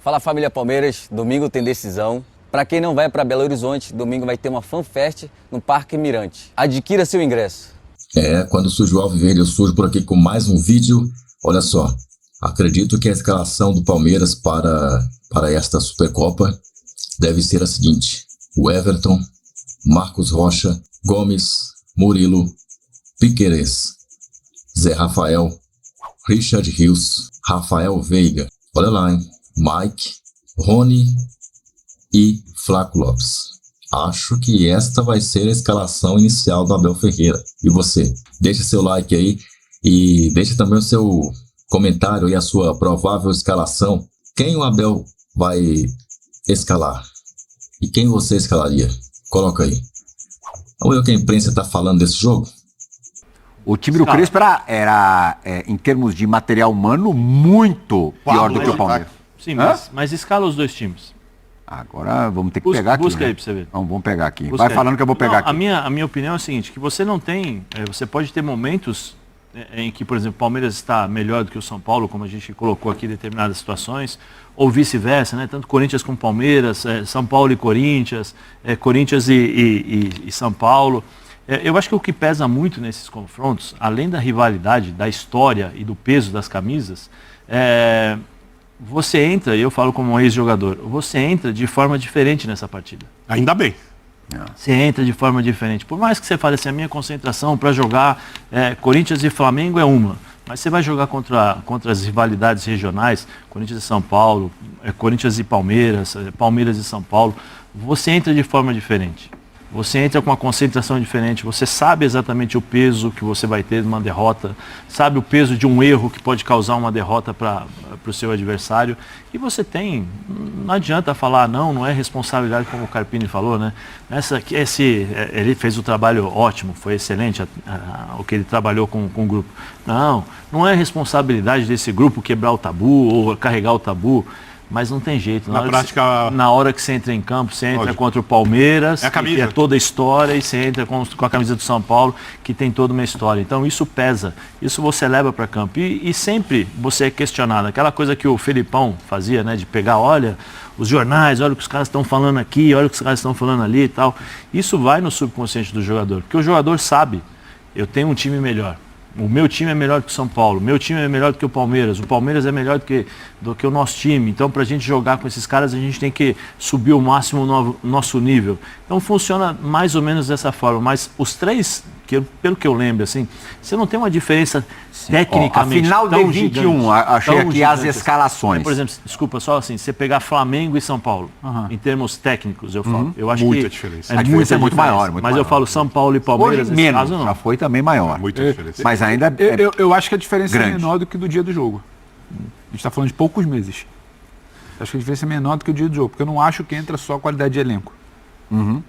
Fala família Palmeiras, domingo tem decisão. Para quem não vai para Belo Horizonte, domingo vai ter uma FanFest no Parque Mirante. Adquira seu ingresso. Quando surge o Alviverde, eu surjo por aqui com mais um vídeo. Olha só, acredito que a escalação do Palmeiras para esta Supercopa deve ser a seguinte: o Everton, Marcos Rocha, Gomes, Murilo, Piquerez, Zé Rafael, Richard Rios, Rafael Veiga. Olha lá, hein? Mike, Rony e Flaco Lopes. Acho que esta vai ser a escalação inicial do Abel Ferreira. E você? Deixa seu like aí e deixa também o seu comentário e a sua provável escalação. Quem o Abel vai escalar? E quem você escalaria? Coloca aí. Vamos ver o que a imprensa está falando desse jogo? O time do Crespo era em termos de material humano, muito pior do que o Palmeiras. Sim, mas escala os dois times. Agora vamos ter que pegar aqui. Busca aí pra você ver. Vamos pegar aqui. Busca Vai aí. falando que eu vou pegar aqui. A minha opinião é a seguinte, que você não tem... você pode ter momentos em que, por exemplo, o Palmeiras está melhor do que o São Paulo, como a gente colocou aqui em determinadas situações, ou vice-versa, né? Tanto Corinthians como Palmeiras, São Paulo e Corinthians, Corinthians e São Paulo. Eu acho que o que pesa muito nesses confrontos, além da rivalidade, da história e do peso das camisas, você entra, e eu falo como um ex-jogador, você entra de forma diferente nessa partida. Ainda bem. Você entra de forma diferente. Por mais que você fale assim, a minha concentração para jogar Corinthians e Flamengo é uma. Mas você vai jogar contra as rivalidades regionais, Corinthians e São Paulo, Corinthians e Palmeiras, Palmeiras e São Paulo. Você entra de forma diferente. Você entra com uma concentração diferente, você sabe exatamente o peso que você vai ter numa derrota, sabe o peso de um erro que pode causar uma derrota para o seu adversário. E você tem, não adianta falar, não é responsabilidade, como o Carpini falou, né? Ele fez o trabalho ótimo, foi excelente o que ele trabalhou com o grupo. Não é responsabilidade desse grupo quebrar o tabu ou carregar o tabu. Mas não tem jeito. Na hora que você entra em campo, você entra contra o Palmeiras, que é toda a história, e você entra com a camisa do São Paulo, que tem toda uma história. Então isso pesa, isso você leva para campo. E sempre você é questionado. Aquela coisa que o Felipão fazia, né, de pegar, olha, os jornais, olha o que os caras estão falando aqui, olha o que os caras estão falando ali e tal. Isso vai no subconsciente do jogador, porque o jogador sabe, eu tenho um time melhor. O meu time é melhor do que o São Paulo, o meu time é melhor do que o Palmeiras é melhor do que o nosso time. Então, para a gente jogar com esses caras, a gente tem que subir o máximo no nosso nível. Então, funciona mais ou menos dessa forma. Mas os três, pelo que eu lembro, assim, você não tem uma diferença tecnicamente. A final de 21, achei aqui as escalações. Por exemplo, desculpa, só assim, você pegar Flamengo e São Paulo, em termos técnicos, eu falo. Eu acho muita que diferença. A diferença é muito maior. Mas eu falo São Paulo e Palmeiras, hoje menos, caso, não. já foi também maior. Muita diferença. Mas ainda eu acho que a diferença grande. é menor do que do dia do jogo. A gente está falando de poucos meses. Acho que a diferença é menor do que o dia do jogo, porque eu não acho que entra só a qualidade de elenco. O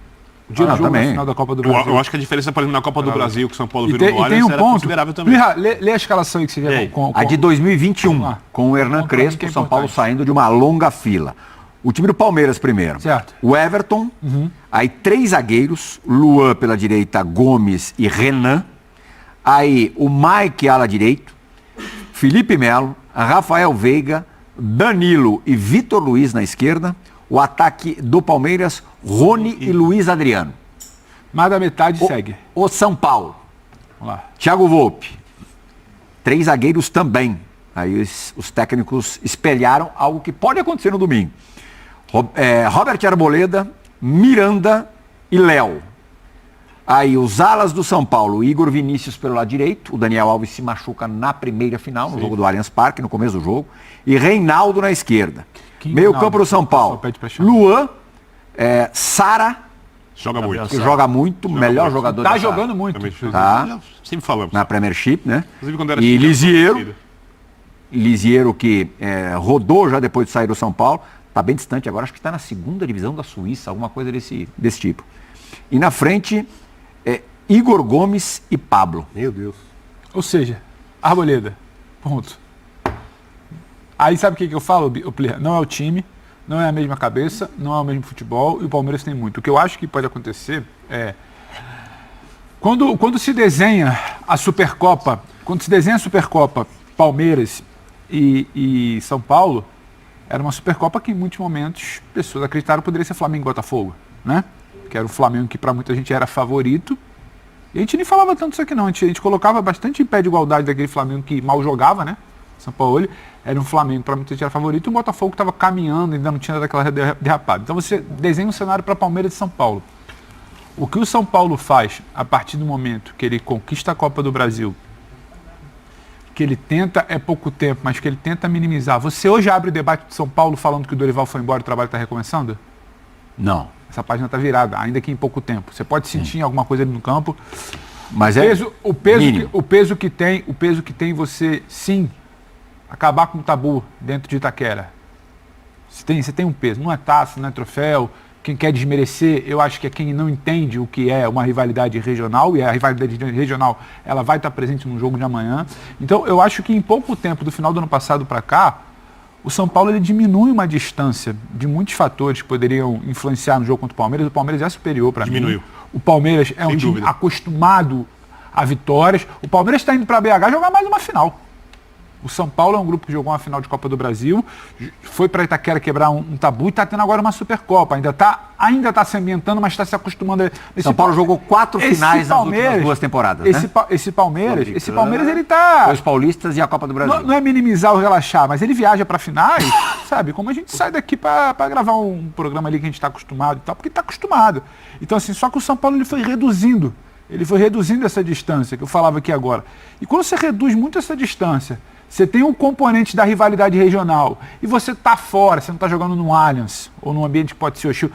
dia do jogo também. na final da Copa do Brasil. Eu acho que a diferença, por exemplo, na Copa do Brasil, que o São Paulo E virou no tem Allianz, um era ponto. considerável também. Plirra, lê a escalação aí que você vê com A de 2021, com o Hernan Crespo, que é São Paulo importante. saindo de uma longa fila. O time do Palmeiras primeiro. Certo. O Everton, aí 3 zagueiros, Luan pela direita, Gomes e Renan. Aí o Mike ala direito, Felipe Melo, Rafael Veiga, Danilo e Vitor Luiz na esquerda. O ataque do Palmeiras, Rony e Luiz Adriano. Mais da metade segue. O São Paulo, Vamos lá. Thiago Volpe, 3 zagueiros também. Aí os técnicos espelharam algo que pode acontecer no domingo. Robert Arboleda, Miranda e Léo. Aí os alas do São Paulo, Igor Vinícius pelo lado direito, o Daniel Alves se machuca na primeira final, no jogo do Allianz Parque, no começo do jogo, e Reinaldo na esquerda. Meio campo do São Paulo, Luan, Sara, Joga muito. que joga muito, melhor jogador Tá dessa- jogando muito. Tá. Sempre falamos. na Premiership, né? Inclusive, quando era E time, Lisiero que rodou já depois de sair do São Paulo, está bem distante agora, acho que está na 2ª divisão da Suíça, alguma coisa desse tipo. E na frente, Igor Gomes e Pablo. Meu Deus. Ou seja, Arboleda. Ponto. Aí sabe o que eu falo, Plirra? Não é o time, não é a mesma cabeça, não é o mesmo futebol e o Palmeiras tem muito. O que eu acho que pode acontecer é... Quando se desenha a Supercopa, Palmeiras e São Paulo, era uma Supercopa que em muitos momentos pessoas acreditaram que poderia ser Flamengo e Botafogo, né? Que era o Flamengo que para muita gente era favorito. E a gente nem falava tanto isso aqui não, a gente colocava bastante em pé de igualdade daquele Flamengo que mal jogava, né? São Paulo era um Flamengo, para muita gente era favorito, e o Botafogo estava caminhando, ainda não tinha daquela derrapada. Então você desenha um cenário para Palmeiras e São Paulo. O que o São Paulo faz a partir do momento que ele conquista a Copa do Brasil, que ele tenta, é pouco tempo, mas que ele tenta minimizar. Você hoje abre o debate de São Paulo falando que o Dorival foi embora e o trabalho está recomeçando? Não. Essa página está virada, ainda que em pouco tempo. Você pode sentir alguma coisa ali no campo. Mas O peso que tem você, sim, acabar com o tabu dentro de Itaquera. Você tem um peso. Não é taça, não é troféu. Quem quer desmerecer, eu acho que é quem não entende o que é uma rivalidade regional, e a rivalidade regional ela vai estar presente no jogo de amanhã. Então, eu acho que em pouco tempo, do final do ano passado para cá, o São Paulo ele diminui uma distância de muitos fatores que poderiam influenciar no jogo contra o Palmeiras. O Palmeiras é superior para mim. Diminuiu. O Palmeiras é um time acostumado a vitórias. O Palmeiras está indo para BH jogar mais uma final. O São Paulo é um grupo que jogou uma final de Copa do Brasil, foi para Itaquera quebrar um tabu e está tendo agora uma Supercopa. Ainda está se ambientando, mas está se acostumando. São Paulo jogou 4 finais nas últimas 2 temporadas, né? Esse Palmeiras ele está... 2 paulistas e a Copa do Brasil. Não é minimizar ou relaxar, mas ele viaja para finais, sabe? Como a gente sai daqui para gravar um programa ali que a gente está acostumado e tal, porque está acostumado. Então, assim, só que o São Paulo ele foi reduzindo essa distância, que eu falava aqui agora. E quando você reduz muito essa distância, você tem um componente da rivalidade regional e você está fora, você não está jogando no Allianz ou num ambiente que pode ser hostil.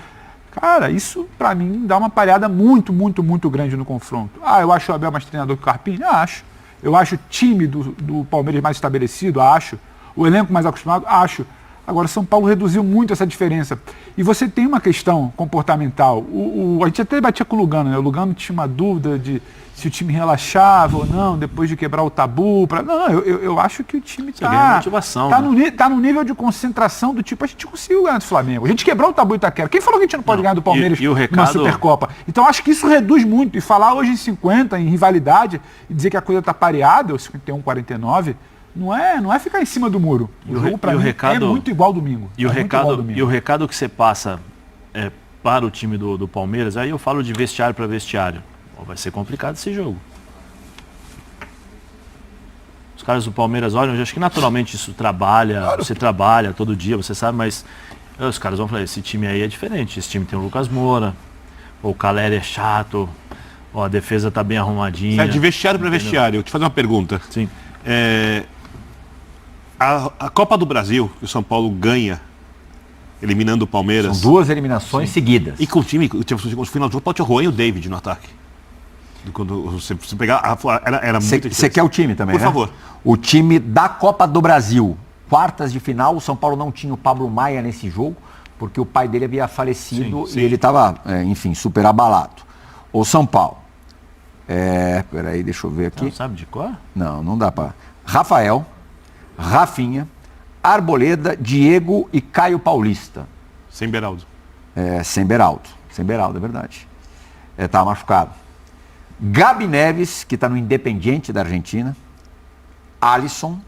Cara, isso para mim dá uma palhada muito, muito, muito grande no confronto. Eu acho o Abel mais treinador que o Carpini? Acho. Eu acho o time do Palmeiras mais estabelecido? Acho. O elenco mais acostumado? Acho. Agora, São Paulo reduziu muito essa diferença. E você tem uma questão comportamental. A gente até batia com o Lugano, né? O Lugano tinha uma dúvida de se o time relaxava ou não, depois de quebrar o tabu. Eu acho que o time está no nível de concentração do tipo, a gente conseguiu ganhar do Flamengo. A gente quebrou o tabu Itaquera. Quem falou que a gente não pode ganhar do Palmeiras numa Supercopa? Então, acho que isso reduz muito. E falar hoje em 50, em rivalidade, e dizer que a coisa está pareada, ou 51-49... Não é ficar em cima do muro. O jogo, para mim, é muito igual domingo. E o recado que você passa para o time do Palmeiras, aí eu falo de vestiário para vestiário. Vai ser complicado esse jogo. Os caras do Palmeiras olham, eu acho que naturalmente isso trabalha, claro. Você trabalha todo dia, você sabe, mas os caras vão falar, esse time aí é diferente. Esse time tem o Lucas Moura, o Caleri é chato, a defesa tá bem arrumadinha. De vestiário para vestiário, eu te fazer uma pergunta. Sim. A Copa do Brasil, que o São Paulo ganha, eliminando o Palmeiras. São 2 eliminações seguidas. E com o time, no final do jogo, pode ter o Juan e o David no ataque. Quando você pegar, era muito. Você quer o time também, Por favor. O time da Copa do Brasil, quartas de final, o São Paulo não tinha o Pablo Maia nesse jogo, porque o pai dele havia falecido e ele estava, super abalado. O São Paulo. Peraí, deixa eu ver aqui. Não sabe de qual? Não dá para. Rafael, Rafinha, Arboleda, Diego e Caio Paulista. Sem Beraldo. Sem Beraldo, é verdade. Estava machucado. Gabi Neves, que está no Independiente da Argentina. Alisson.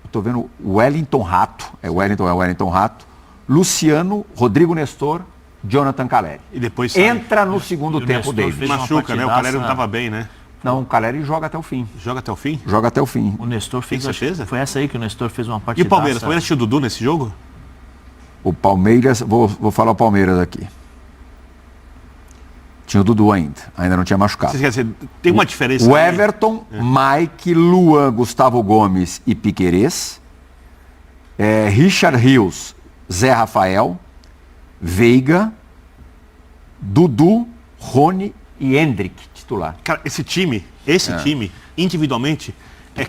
Estou vendo Wellington Rato. Wellington Rato. Luciano, Rodrigo Nestor, Jonathan Caleri. E depois entra no segundo tempo dele. Machuca, né? O Caleri não estava bem, né? Não, o Caleri joga até o fim. Joga até o fim? Joga até o fim. O Nestor fez. Tem certeza? Foi essa aí que o Nestor fez uma partida. E o Palmeiras? O Palmeiras tinha o Dudu nesse jogo? O Palmeiras, vou falar o Palmeiras aqui. Tinha o Dudu ainda não tinha machucado. Quer dizer, tem uma diferença. O Everton, Mike, Luan, Gustavo Gomes e Piquerez. Richard Rios, Zé Rafael, Veiga, Dudu, Rony e Hendrick, titular. Cara, esse time, individualmente, é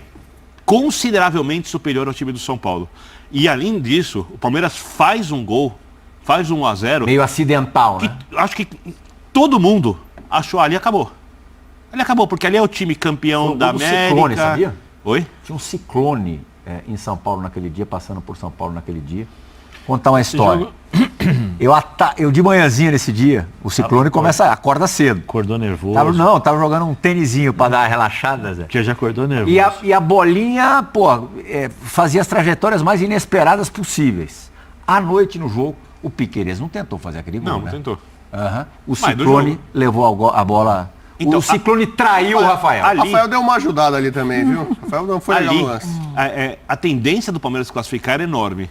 consideravelmente superior ao time do São Paulo. E além disso, o Palmeiras faz um gol, faz 1-0. Meio acidental, né? Acho que todo mundo achou ali acabou. Ali acabou, porque ali é o time campeão da América. Ciclone, sabia? Oi? Tinha um ciclone em São Paulo naquele dia, passando por São Paulo naquele dia. contar uma história. Eu de manhãzinha nesse dia, o Ciclone acorda cedo. Acordou nervoso. Tava jogando um tênisinho pra dar uma relaxada, Zé. Porque já acordou nervoso. E a bolinha, fazia as trajetórias mais inesperadas possíveis. À noite no jogo, o Piqueires não tentou fazer aquele gol, Não, né? tentou. O Ciclone levou a bola... Então, o Ciclone traiu o Rafael. ali- Rafael deu uma ajudada ali também, viu? Rafael não foi legal Ali, no lance. a tendência do Palmeiras se classificar era enorme.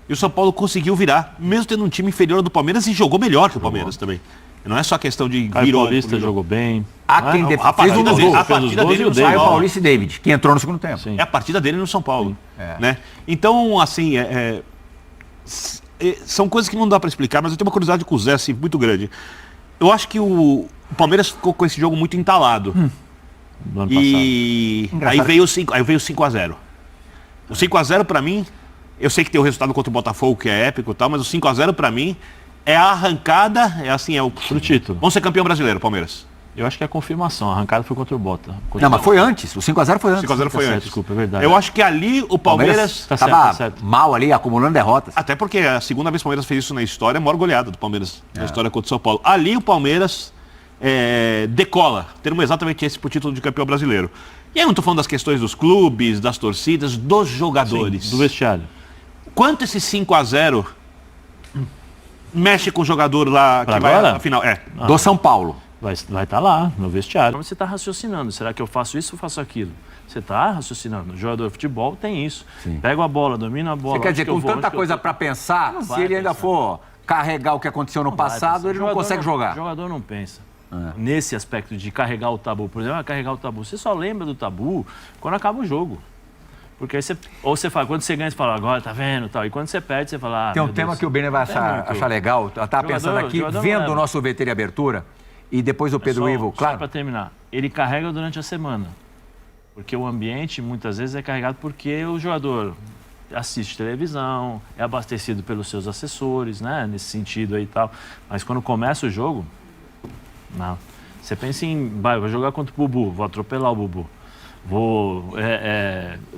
E o São Paulo conseguiu virar, mesmo tendo um time inferior ao do Palmeiras, e jogou melhor que o Palmeiras também. Não é só questão de Caio virou. Paulista jogou bem. Há quem A fez um partida dos dele, gols. a partida dele no São Caio Paulo. Paulista e David, que entrou no segundo tempo. Sim. É a partida dele no São Paulo. Né? Então, assim, são coisas que não dá para explicar, mas eu tenho uma curiosidade com o Zé, assim, muito grande. Eu acho que o Palmeiras ficou com esse jogo muito entalado. No ano E aí veio o 5x0. O 5x0 pra mim, eu sei que tem o resultado contra o Botafogo, que é épico e tal, mas o 5x0 pra mim é a arrancada, Pro título. Vamos ser campeão brasileiro, Palmeiras. Eu acho que é a confirmação. A arrancada foi contra o Bota. Não, mas foi antes. O 5x0 foi O antes. 5x0 foi certo, antes. desculpa, é verdade. Eu acho que ali o Palmeiras... Tá certo, Tava tá certo. mal ali, acumulando derrotas. Até porque é a segunda vez que o Palmeiras fez isso na história, a maior goleada do Palmeiras na história contra o São Paulo. Ali o Palmeiras decola, tendo exatamente esse pro título de campeão brasileiro. E aí eu não tô falando das questões dos clubes, das torcidas, dos jogadores. Do vestiário. Quanto esse 5x0 mexe com o jogador lá Pra que vai agora? na final? Do São Paulo. Vai estar lá, no vestiário. Como você está raciocinando? Será que eu faço isso ou faço aquilo? Você está raciocinando. O jogador de futebol tem isso. Pega a bola, domina a bola. Você quer dizer, onde que eu com vou, tanta onde que eu coisa tô? para pensar, Não se vai ele ainda pensar. for carregar o que aconteceu no passado, Vai, ele não jogador consegue jogar. O jogador não pensa. Nesse aspecto de carregar o tabu. Por exemplo, carregar o tabu. Você só lembra do tabu quando acaba o jogo. Porque aí você fala, quando você ganha, você fala, agora tá vendo, tal. E quando você perde, você fala, Tem um meu tema Deus, que o Brenner vai tem muito. achar legal. Eu estava pensando aqui, jogador não vendo leva. o nosso VT de abertura, e depois o Pedro Ivo, Só claro. para terminar, ele carrega durante a semana. Porque o ambiente, muitas vezes, é carregado porque o jogador assiste televisão, é abastecido pelos seus assessores, né? Nesse sentido aí e tal. Mas quando começa o jogo, não. Você pensa em, vou jogar contra o Bubu, vou atropelar o Bubu.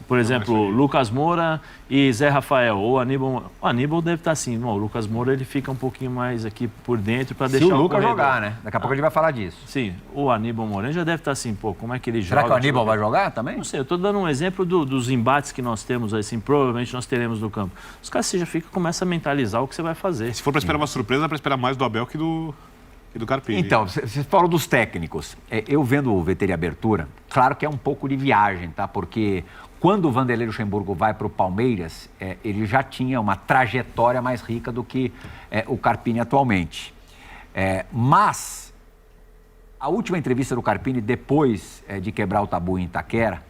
Por exemplo, Lucas Moura e Zé Rafael, ou Aníbal. O Aníbal deve estar assim, o Lucas Moura ele fica um pouquinho mais aqui por dentro para Se deixar o Lucas corredor. jogar, né? Daqui a pouco a gente vai falar disso. Sim, o Aníbal Moreno já deve estar assim, como é que ele Será joga? que o Aníbal vai jogar também? Não sei, eu estou dando um exemplo dos embates que nós temos, assim, provavelmente nós teremos no campo. Os caras você já começa a mentalizar o que você vai fazer. Se for para esperar uma surpresa, dá para esperar mais do Abel que do Carpini. Então, você falou dos técnicos. Eu vendo o VT de abertura, claro que é um pouco de viagem, tá? Porque quando o Vanderlei Luxemburgo vai para o Palmeiras, ele já tinha uma trajetória mais rica do que o Carpini atualmente. Mas a última entrevista do Carpini, depois de quebrar o tabu em Itaquera,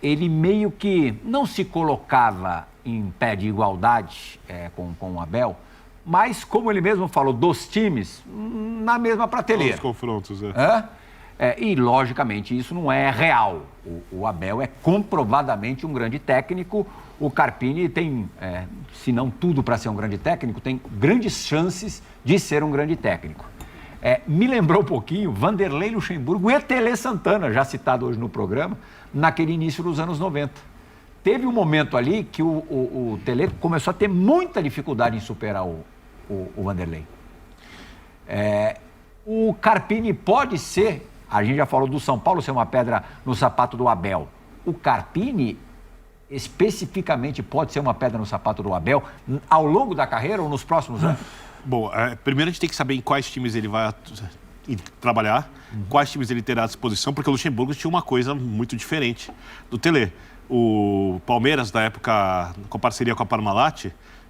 ele meio que não se colocava em pé de igualdade com o Abel, mas, como ele mesmo falou, dos times, na mesma prateleira. Os confrontos, E, logicamente, isso não é real. O Abel é comprovadamente um grande técnico. O Carpini tem, se não tudo para ser um grande técnico, tem grandes chances de ser um grande técnico. Me lembrou um pouquinho Vanderlei Luxemburgo e Tele Santana, já citado hoje no programa, naquele início dos anos 90. Teve um momento ali que o Tele começou a ter muita dificuldade em superar o Vanderlei. O Carpini pode ser, a gente já falou do São Paulo ser uma pedra no sapato do Abel. O Carpini, especificamente, pode ser uma pedra no sapato do Abel ao longo da carreira ou nos próximos anos? Bom, primeiro a gente tem que saber em quais times ele vai trabalhar, quais times ele terá à disposição, porque o Luxemburgo tinha uma coisa muito diferente do Tele. O Palmeiras, da época, com parceria com a Parmalat,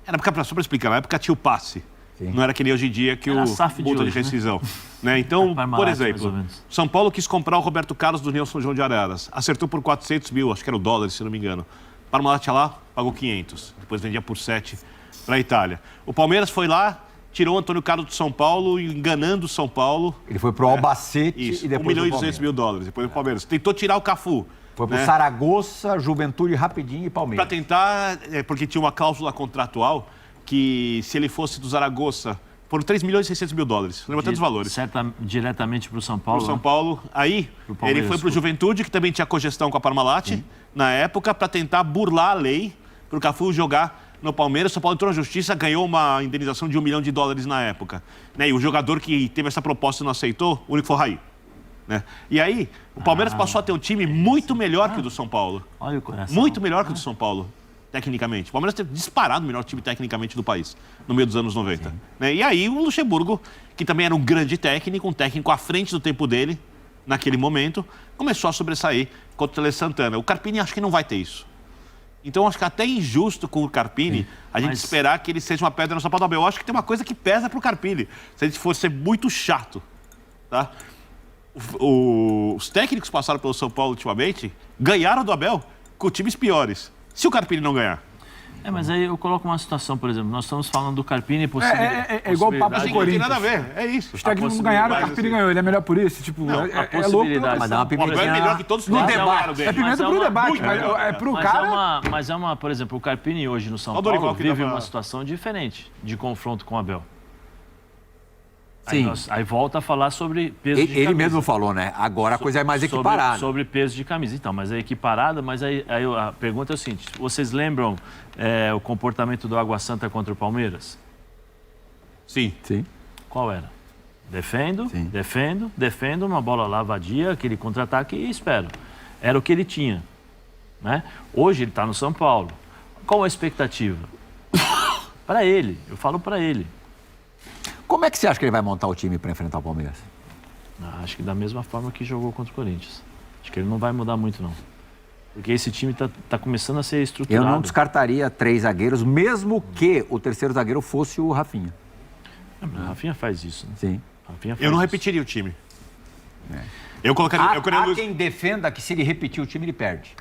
era só para explicar, na época tinha o passe. Sim. Não era que nem hoje em dia que Era o a SAF de multa de hoje, né? rescisão. Né? Então, Parmalat, por mais ou exemplo, menos. São Paulo quis comprar o Roberto Carlos do União São João de Araras. Acertou por 400 mil, acho que era o dólar, se não me engano. Parmalat lá, pagou 500. Depois vendia por 7 para a Itália. O Palmeiras foi lá, tirou o Antônio Carlos do São Paulo, enganando o São Paulo. Ele foi pro Albacete Isso, e depois 1 milhão e pro 200 mil Palmeiras. dólares. Depois do Palmeiras. Tentou tirar o Cafu. Foi pro né? Saragossa, Juventude rapidinho e Para Palmeiras. tentar, porque tinha uma cláusula contratual que se ele fosse do Zaragoza, foram 3 milhões e 600 mil dólares. Lembra até dos valores. Diretamente para o São Paulo. Pro São né? Paulo. Aí, Pro Palmeiras, ele foi pro desculpa. Juventude, que também tinha cogestão com a Parmalat, na época, para tentar burlar a lei, pro Cafu jogar no Palmeiras, o São Paulo entrou na justiça, ganhou uma indenização de $1 milhão na época. Né? E o jogador que teve essa proposta e não aceitou, o único foi o Raí. Né? E aí, o Palmeiras passou a ter um time muito melhor que o do São Paulo. Olha o coração. Muito melhor que o do São Paulo, tecnicamente. O Palmeiras teve disparado o melhor time tecnicamente do país, no meio dos anos 90. Né? E aí, o Luxemburgo, que também era um grande técnico, um técnico à frente do tempo dele, naquele momento, começou a sobressair contra o Tele Santana. O Carpini acho que não vai ter isso. Então, acho que até injusto com o Carpini a gente esperar que ele seja uma pedra no sapato do Abel. Eu acho que tem uma coisa que pesa pro Carpini. Se a gente fosse ser muito chato, tá? Os técnicos que passaram pelo São Paulo ultimamente ganharam do Abel com times piores. Se o Carpini não ganhar. Mas aí eu coloco uma situação, por exemplo, nós estamos falando do Carpini e É igual o papo do Não tem Corinthians. nada a ver, é isso. Os técnicos não ganharam, o Carpini ganhou. Ele é melhor por isso? Tipo, é louco. Mas O Abel é melhor que todos os No técnicos debate. ganharam dele. É pimenta pro debate, mas é pro cara... Mas é uma, por exemplo, o Carpini hoje no São Olha o Dorival Paulo que vive dava- uma situação diferente de confronto com o Abel. Sim. Aí volta a falar sobre peso de camisa. Ele mesmo falou, né? Agora a coisa é mais equiparada. Sobre peso de camisa. Então, mas é equiparada, mas aí a pergunta é o seguinte, vocês lembram o comportamento do Água Santa contra o Palmeiras? Sim. Sim. Qual era? Defendo, Sim. defendo, uma bola lá vadia, aquele contra-ataque e espero. Era o que ele tinha. Né? Hoje ele está no São Paulo. Qual a expectativa? Para ele, eu falo para ele. Como é que você acha que ele vai montar o time para enfrentar o Palmeiras? Acho que da mesma forma que jogou contra o Corinthians. Acho que ele não vai mudar muito, não. Porque esse time tá começando a ser estruturado. Eu não descartaria 3 zagueiros, mesmo que o terceiro zagueiro fosse o Rafinha. O Rafinha faz isso, né? Sim. Rafinha faz Eu não isso. repetiria o time. Eu colocaria... Há quem defenda que se ele repetir o time, ele perde.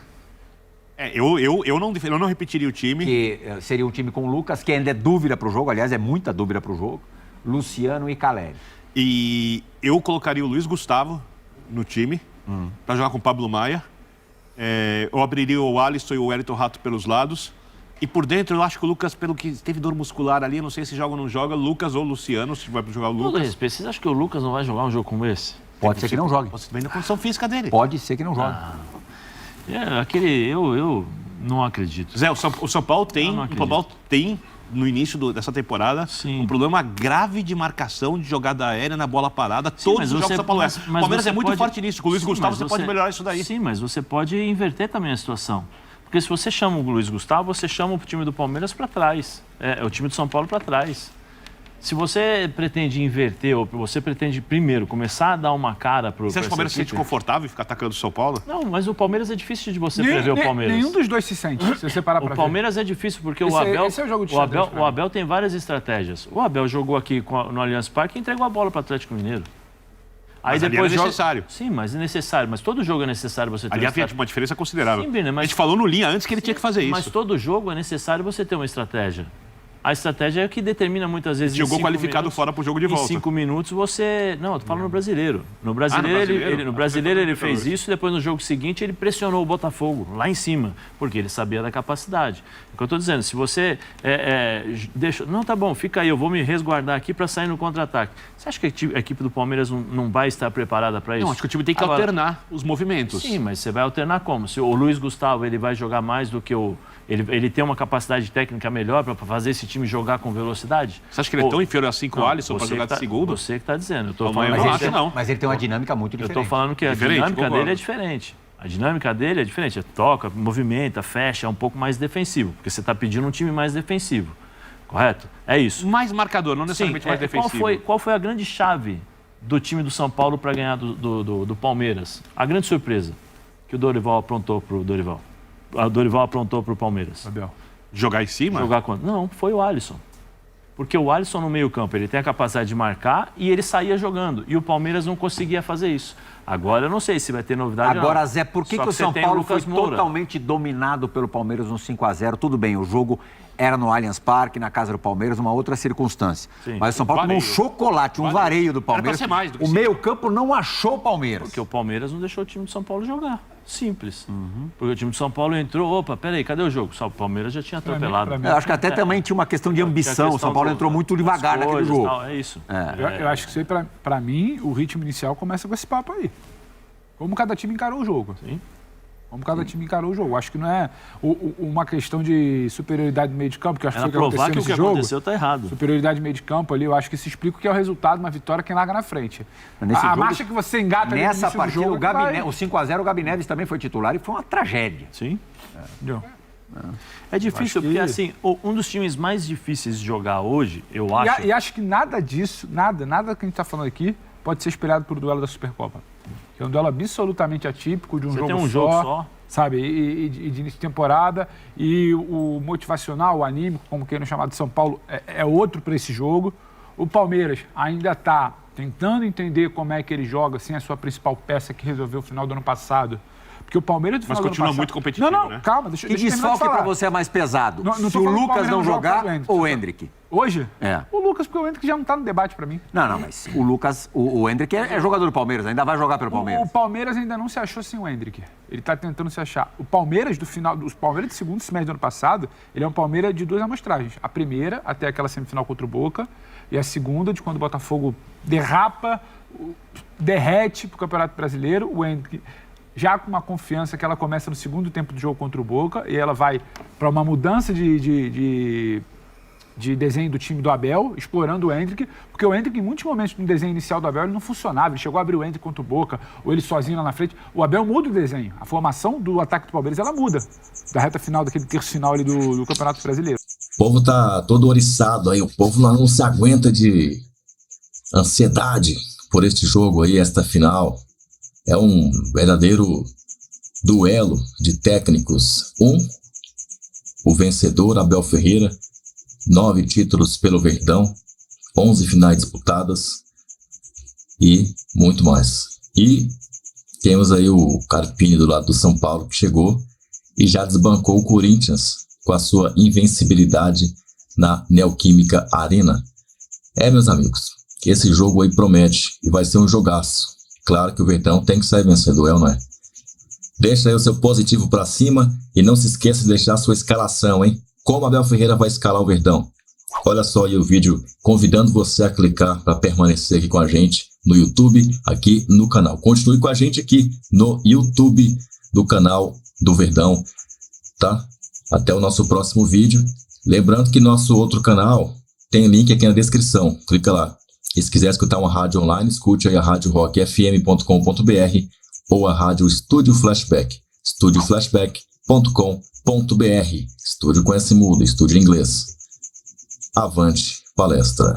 Eu não repetiria o time. Que seria um time com o Lucas, que ainda é dúvida para o jogo, aliás, é muita dúvida para o jogo. Luciano e Caleri. E eu colocaria o Luiz Gustavo no time para jogar com o Pablo Maia. Eu abriria o Alisson e o Wellington Rato pelos lados. E por dentro, eu acho que o Lucas, pelo que teve dor muscular ali, eu não sei se joga ou não joga, Lucas ou Luciano, se vai jogar o Com todo Lucas. respeito, vocês acham que o Lucas não vai jogar um jogo como esse? Pode ser que não jogue. Você vem na condição física dele. Pode ser que não jogue. Eu não acredito. Zé, o São Paulo tem, não acredito. No início dessa temporada, Sim. um problema grave de marcação, de jogada aérea na bola parada. Todos mas os jogos você- do São Paulo é. mas O Palmeiras você é muito pode- forte nisso. Com o Luiz Sim, Gustavo, mas você pode melhorar isso daí. Sim, mas você pode inverter também a situação. Porque se você chama o Luiz Gustavo, você chama o time do Palmeiras para trás. É o time do São Paulo para trás. Se você pretende inverter, ou você pretende primeiro começar a dar uma cara para o Você acha que o Palmeiras se sente confortável em ficar atacando o São Paulo? Não, mas o Palmeiras é difícil de você prever o Palmeiras. Nenhum dos dois se sente, se você parar pra O ver. Palmeiras é difícil porque Esse o é- Abel, esse é o jogo de o xadrez Abel, pra o mim. Abel tem várias estratégias. O Abel jogou aqui no Allianz Parque e entregou a bola para o Atlético Mineiro. Aí Mas ali depois era necessário. Sim, mas é necessário. Mas todo jogo é necessário você ter Ali uma havia uma diferença considerável. Sim, Bina, mas- A gente falou no linha antes que ele tinha que fazer Mas isso. todo jogo é necessário você ter uma estratégia. A estratégia é o que determina muitas vezes. Jogou em 5 qualificado minutos- fora pro jogo de volta. Em 5 minutos você. Não, eu tô falando no brasileiro. No brasileiro, brasileiro? no brasileiro ele fez Libertadores. isso, depois no jogo seguinte ele pressionou o Botafogo lá em cima, porque ele sabia da capacidade. O que eu estou dizendo, se você deixa. Não, tá bom, fica aí, eu vou me resguardar aqui para sair no contra-ataque. Você acha que a equipe do Palmeiras não vai estar preparada para isso? Não, acho que o time tem que Agora, alternar os movimentos. Sim, mas você vai alternar como? Se o Luiz Gustavo ele vai jogar mais do que o. Ele tem uma capacidade técnica melhor para fazer esse time jogar com velocidade? Você acha que ele é tão inferior assim com o Alisson para você jogar que tá- de segundo? Você que está dizendo. Eu tô Não, falando mas que eu ele acho não. Mas ele tem uma dinâmica muito eu diferente. estou falando que a Diferente, dinâmica concordo. dele é diferente. A dinâmica dele é diferente. Toca, movimenta, fecha, é um pouco mais defensivo. Porque você está pedindo um time mais defensivo. Correto? É isso. Mais marcador, não necessariamente mais defensivo. Qual foi a grande chave do time do São Paulo para ganhar do Palmeiras? A grande surpresa que o Dorival aprontou para o Dorival. O Dorival aprontou para o Palmeiras. Abel. Jogar em cima? Jogar contra. Não, foi o Alisson. Porque o Alisson no meio-campo, ele tem a capacidade de marcar e ele saía jogando. E o Palmeiras não conseguia fazer isso. Agora eu não sei se vai ter novidade. Agora, não. Zé, por que Só o você São tem Paulo Lucas foi Moura. totalmente dominado pelo Palmeiras no 5-0? Tudo bem, o jogo era no Allianz Parque, na casa do Palmeiras, uma outra circunstância. Sim. Mas o São Paulo tomou um Vareio. chocolate, um vareio do Palmeiras. ser mais do que O isso. meio-campo não achou o Palmeiras. Porque o Palmeiras não deixou o time de São Paulo jogar. Simples. Porque o time de São Paulo entrou, opa, peraí, cadê o jogo? Só o Palmeiras já tinha atropelado. pra mim, Eu acho que até também tinha uma questão de ambição. O São Paulo entrou muito devagar naquele jogo. É isso. Eu acho que isso aí, pra mim, o ritmo inicial começa com esse papo aí. Como cada time encarou o jogo. Sim. Como cada time encarou o jogo. Acho que não é uma questão de superioridade no meio de campo, que eu acho que Era foi o que provar aconteceu que o nesse que jogo. aconteceu tá errado. Superioridade no meio de campo ali, eu acho que isso explica o que é o resultado, uma vitória quem larga na frente. Nesse A jogo, marcha que você engata ali no nessa início do partida, jogo, o 5x0, o Gabi Neves também foi titular e foi uma tragédia. Sim. Entendeu? É difícil, porque assim, um dos times mais difíceis de jogar hoje, eu acho... E acho que nada disso, nada que a gente está falando aqui, pode ser espelhado pro duelo da Supercopa. É um duelo absolutamente atípico, de um Você jogo tem um jogo só. Sabe, e de início de temporada, e o motivacional, o anímico, como queiram chamar de São Paulo, é outro para esse jogo. O Palmeiras ainda está tentando entender como é que ele joga sem a sua principal peça que resolveu o final do ano passado. Porque o Palmeiras do final do ano passado... continua muito competitivo, não, né? calma, deixa Que eu terminar de desfalque falar. para você é mais pesado? Não Se tô o falando que o Lucas Palmeiras não não joga jogar contra o Hendrick. ou o Hendrick? Hoje? É. O Lucas, porque o Hendrick já não está no debate para mim. Não, mas o Lucas, o Hendrick é jogador do Palmeiras, ainda vai jogar pelo Palmeiras. O Palmeiras ainda não se achou sem o Hendrick. Ele está tentando se achar. O Palmeiras os Palmeiras do segundo semestre do ano passado, ele é um Palmeiras de duas amostragens. A primeira, até aquela semifinal contra o Boca, e a segunda, de quando o Botafogo derrapa, derrete para o Campeonato Brasileiro. O Hendrick já com uma confiança que ela começa no segundo tempo do jogo contra o Boca, e ela vai para uma mudança de desenho do time do Abel, explorando o Hendrick, porque o Hendrick, em muitos momentos no desenho inicial do Abel, ele não funcionava, ele chegou a abrir o Hendrick contra o Boca, ou ele sozinho lá na frente. O Abel muda o desenho, a formação do ataque do Palmeiras, ela muda, da reta final, daquele terço final ali do Campeonato Brasileiro. O povo tá todo oriçado aí, o povo não se aguenta de ansiedade por este jogo aí, esta final. É um verdadeiro duelo de técnicos. O vencedor, Abel Ferreira, 9 títulos pelo Verdão, 11 finais disputadas e muito mais. E temos aí o Carpini do lado do São Paulo, que chegou e já desbancou o Corinthians com a sua invencibilidade na Neoquímica Arena. Meus amigos, esse jogo aí promete e vai ser um jogaço. Claro que o Verdão tem que sair vencedor, não é? Deixa aí o seu positivo pra cima e não se esqueça de deixar a sua escalação, hein? Como Abel Ferreira vai escalar o Verdão? Olha só aí o vídeo convidando você a clicar para permanecer aqui com a gente no YouTube, aqui no canal. Continue com a gente aqui no YouTube do canal do Verdão, tá? Até o nosso próximo vídeo. Lembrando que nosso outro canal tem link aqui na descrição. Clica lá. E se quiser escutar uma rádio online, escute aí a rádio rockfm.com.br ou a rádio Estúdio Flashback, estudioflashback.com.br. Estúdio com S mudo, estúdio em inglês. Avante palestra.